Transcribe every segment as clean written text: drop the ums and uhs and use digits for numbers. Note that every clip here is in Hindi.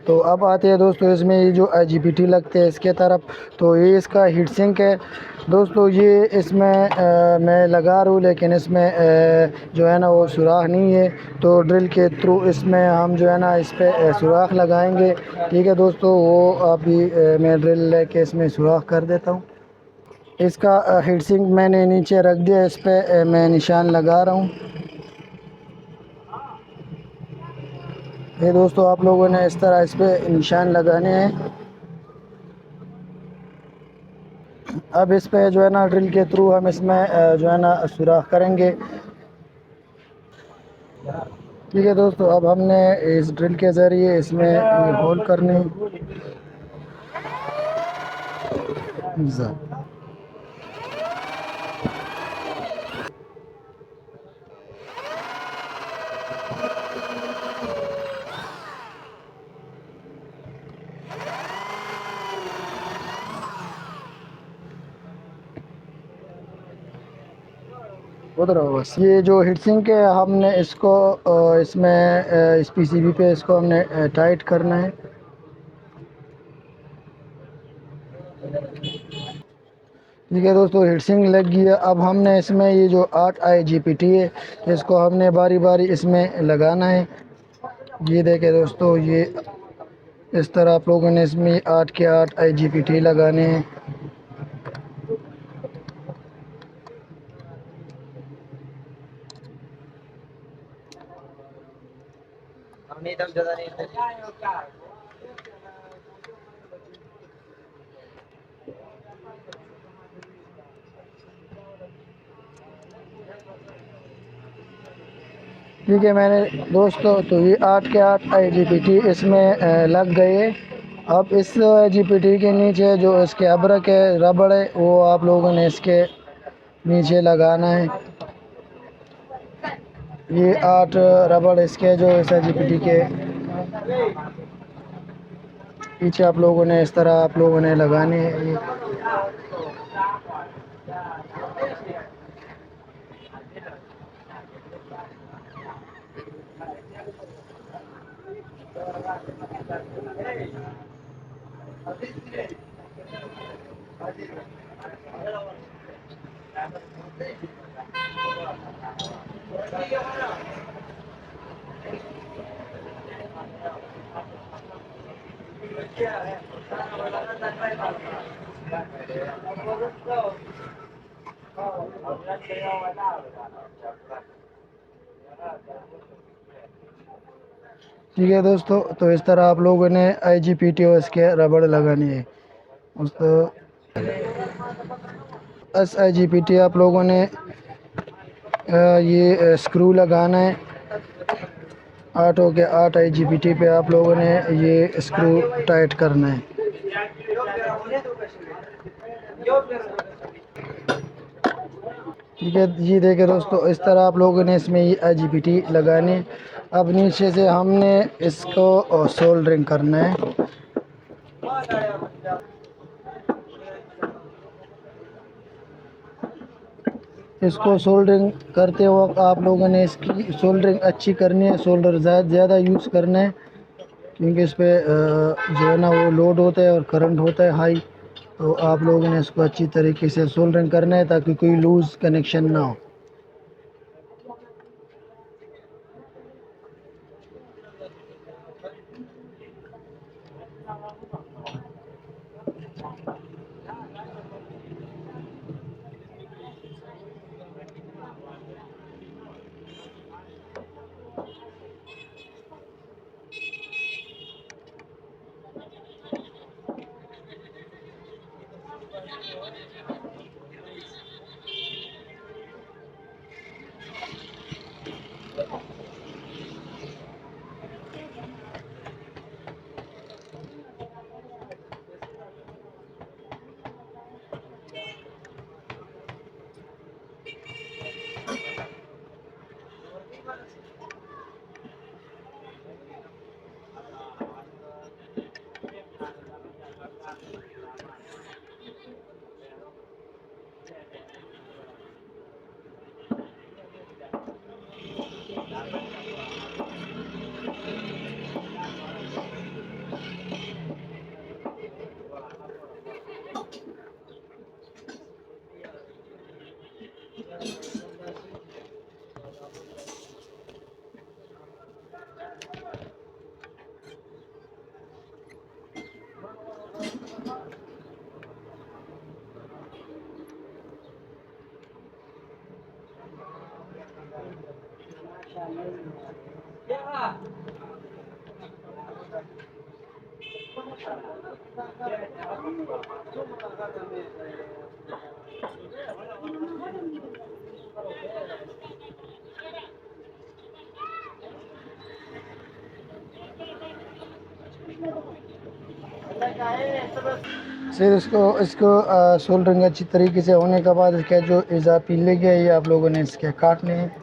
तो अब आते हैं दोस्तों इसमें ये जो IGBT लगते हैं इसके तरफ। तो ये इसका हीट सिंक है दोस्तों। ये इसमें मैं लगा रहा हूँ, लेकिन इसमें जो है ना वो सुराख नहीं है। तो ड्रिल के थ्रू इसमें हम जो है ना इस पर सुराख लगाएंगे। ठीक है दोस्तों, वो अभी मैं ड्रिल लेके इसमें सुराख कर देता हूँ। इसका हीट सिंक मैंने नीचे रख दिया, इस पर मैं निशान लगा रहा हूँ। ये दोस्तों आप लोगों ने इस तरह इस पर निशान लगाने हैं। अब इस पे जो है ना ड्रिल के थ्रू हम इसमें जो है ना सुराख करेंगे। ठीक है दोस्तों, अब हमने इस ड्रिल के ज़रिए इसमें ये होल करने। उधर आओ बस। ये जो हीट सिंक है हमने इसको इसमें इस PCB पे इसको हमने टाइट करना है। ठीक है दोस्तों, हीट सिंक लग गया। अब हमने इसमें ये जो 8 IGBT है इसको हमने बारी बारी इसमें लगाना है। ये देखे दोस्तों, ये इस तरह आप लोगों ने इसमें 8 के 8 IGBT लगाने हैं। ठीक है मैंने दोस्तों, तो ये 8 के 8 IGBT इसमें लग गए। अब इस IGBT के नीचे जो इसके अब्रक है, रबड़ है, वो आप लोगों ने इसके नीचे लगाना है। ये 8 रबड़ इसके जो इस IGBT के पीछे आप लोगों ने इस तरह आप लोगों ने लगाने हैं। ये ठीक है दोस्तों, तो इस तरह आप लोगों ने IGBT और इसके रबड़ लगानी है। उस IGBT आप लोगों ने ये स्क्रू लगाना है। 8 हो के 8 IGBT पे आप लोगों ने ये स्क्रू टाइट करना है। ठीक है जी, देखिए दोस्तों, इस तरह आप लोगों ने इसमें ये IGBT लगानी। अब नीचे से हमने इसको सोल्डरिंग करना है। इसको सोल्डरिंग करते वक्त आप लोगों ने इसकी सोल्डरिंग अच्छी करनी है। सोल्डर ज़्यादा यूज़ करना है, क्योंकि इस पर जो है ना वो लोड होता है और करंट होता है हाई। तो आप लोगों ने इसको अच्छी तरीके से सोल्डरिंग करना है ताकि कोई लूज़ कनेक्शन ना हो। फिर इसको इसको सोल्डरिंग अच्छी तरीके से होने के बाद इसके जो इजाफी लेग है ये आप लोगों ने इसके काटने हैं।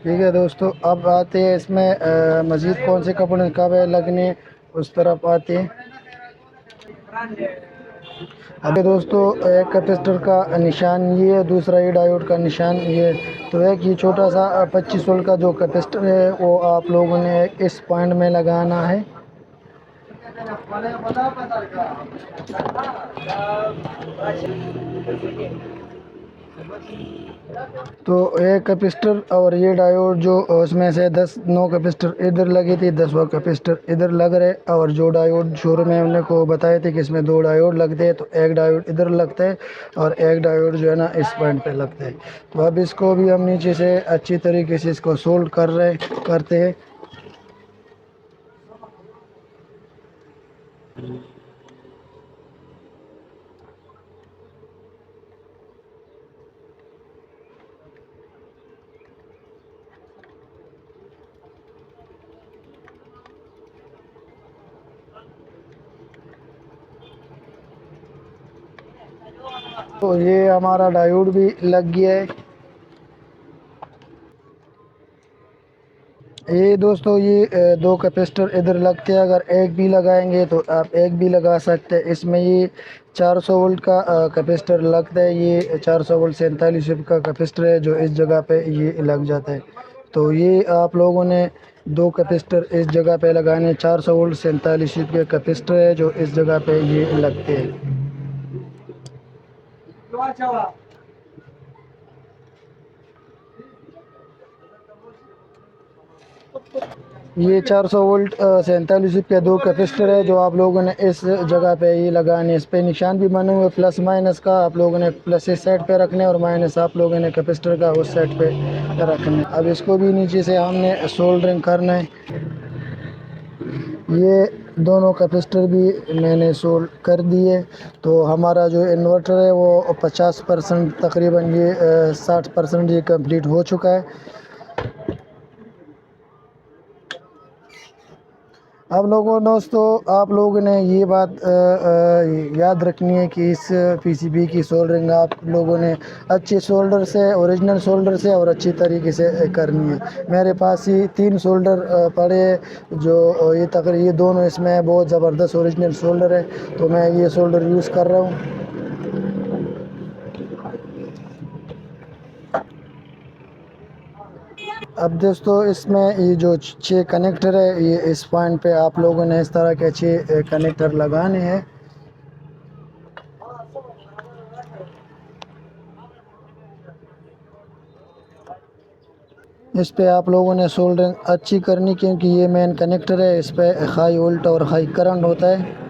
ठीक है दोस्तों, अब आते हैं इसमें मज़ीद कौन से कपड़े कब है लगने, उस तरफ आते हैं। अभी दोस्तों एक कैपेसिटर का निशान ये है, दूसरा ये डायोड का निशान ये। तो एक ये छोटा सा 25 वोल्ट का जो कैपेसिटर है वो आप लोगों ने इस पॉइंट में लगाना है। तो एक कैपेसिटर और ये डायोड जो उसमें से 9 कैपेसिटर इधर लगी थी, 10वां कैपेसिटर इधर लग रहे। और जो डायोड शुरू में हमने को बताए थे कि इसमें 2 डायोड लगते हैं, तो एक डायोड इधर लगता है और एक डायोड जो है ना इस पॉइंट पे लगता है। तो अब इसको भी हम नीचे से अच्छी तरीके से इसको सोल्ड करते हैं। तो ये हमारा डायोड भी लग गया है। ये दोस्तों ये 2 कैपेसिटर इधर लगते हैं, अगर एक भी लगाएंगे तो आप एक भी लगा सकते हैं। इसमें ये 400 वोल्ट का कैपेसिटर लगता है। ये 400 वोल्ट 47 का कैपेसिटर है जो इस जगह पे ये लग जाता है। तो ये आप लोगों ने 2 कैपेसिटर इस जगह पे लगाने। 400 वोल्ट 47 के कैपेसिटर है जो इस जगह पे ये लगते हैं। ये 400 वोल्ट 47 के 2 कैपेसिटर है जो आप लोगों ने इस जगह पे ही लगाने। इस पे निशान भी बने हुए प्लस माइनस का, आप लोगों ने प्लस इस साइड पे रखने और माइनस आप लोगों ने कैपेसिटर का उस साइड पे रखने। अब इसको भी नीचे से हमने सोल्डरिंग करना है। ये दोनों कैपेसिटर भी मैंने सोल्ड कर दिए। तो हमारा जो इन्वर्टर है वो 50% तकरीबन, ये 60% ये कंप्लीट हो चुका है। अब लोगों दोस्तों आप लोगों ने ये बात याद रखनी है कि इस पीसीबी की सोल्डरिंग आप लोगों ने अच्छे सोल्डर से, ओरिजिनल सोल्डर से और अच्छी तरीके से करनी है। मेरे पास ही 3 सोल्डर पड़े हैं जो ये दोनों इसमें बहुत ज़बरदस्त ओरिजिनल सोल्डर है, तो मैं ये सोल्डर यूज़ कर रहा हूँ। अब दोस्तों इसमें ये जो 6 कनेक्टर है, ये इस पॉइंट पे आप लोगों ने इस तरह के 6 कनेक्टर लगाने हैं। इस पे आप लोगों ने सोल्डरिंग अच्छी करनी क्योंकि ये मेन कनेक्टर है, इस पे हाई वोल्ट और हाई करंट होता है।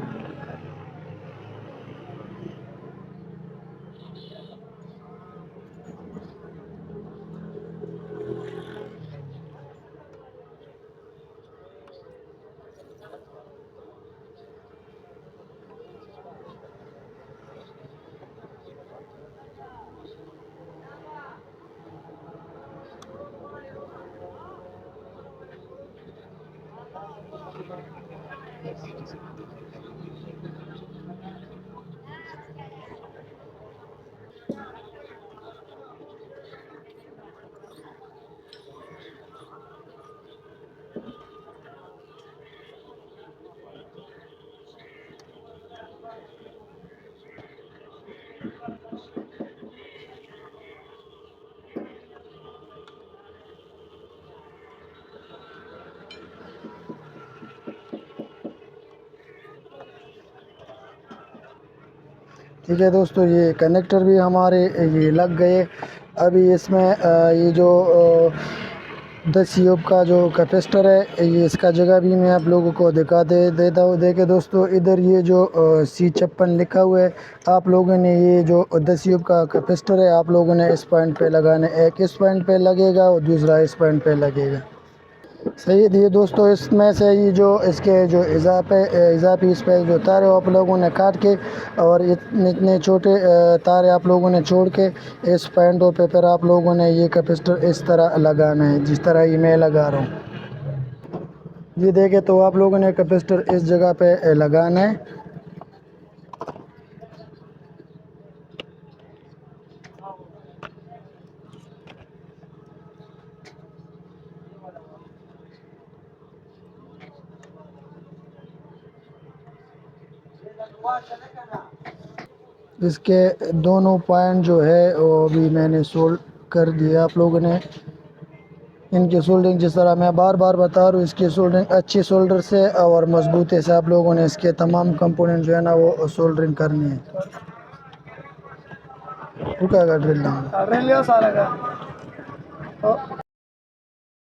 ठीक है दोस्तों, ये कनेक्टर भी हमारे ये लग गए। अभी इसमें ये जो 10 यूब का जो कैपेसिटर है, ये इसका जगह भी मैं आप लोगों को दिखा देता हूँ। देखिए दोस्तों, इधर ये जो C56 लिखा हुआ है, आप लोगों ने ये जो 10 यूब का कैपेसिटर है, आप लोगों ने इस पॉइंट पे लगाना है। एक इस पॉइंट पे लगेगा और दूसरा इस पॉइंट पे लगेगा। सही है दोस्तों, इसमें से ये जो इसके जो इजाफी इस पर जो तार है आप लोगों ने काट के और इतने छोटे तार आप लोगों ने छोड़ के इस पॉइंटों पे फिर आप लोगों ने ये कैपेसिटर इस तरह लगाना है, जिस तरह ये मैं लगा रहा हूँ। ये देखे तो आप लोगों ने कैपेसिटर इस जगह पे लगाना है। इसके दोनों पॉइंट जो है वो भी मैंने सोल्ड कर दिया। आप लोगों ने इनकी सोल्डरिंग, जिस तरह मैं बार बार बता रहा हूँ, इसकी सोल्डरिंग अच्छी सोल्डर से और मजबूती से आप लोगों ने इसके तमाम कंपोनेंट जो है ना वो सोल्डरिंग करनी है। ड्रिल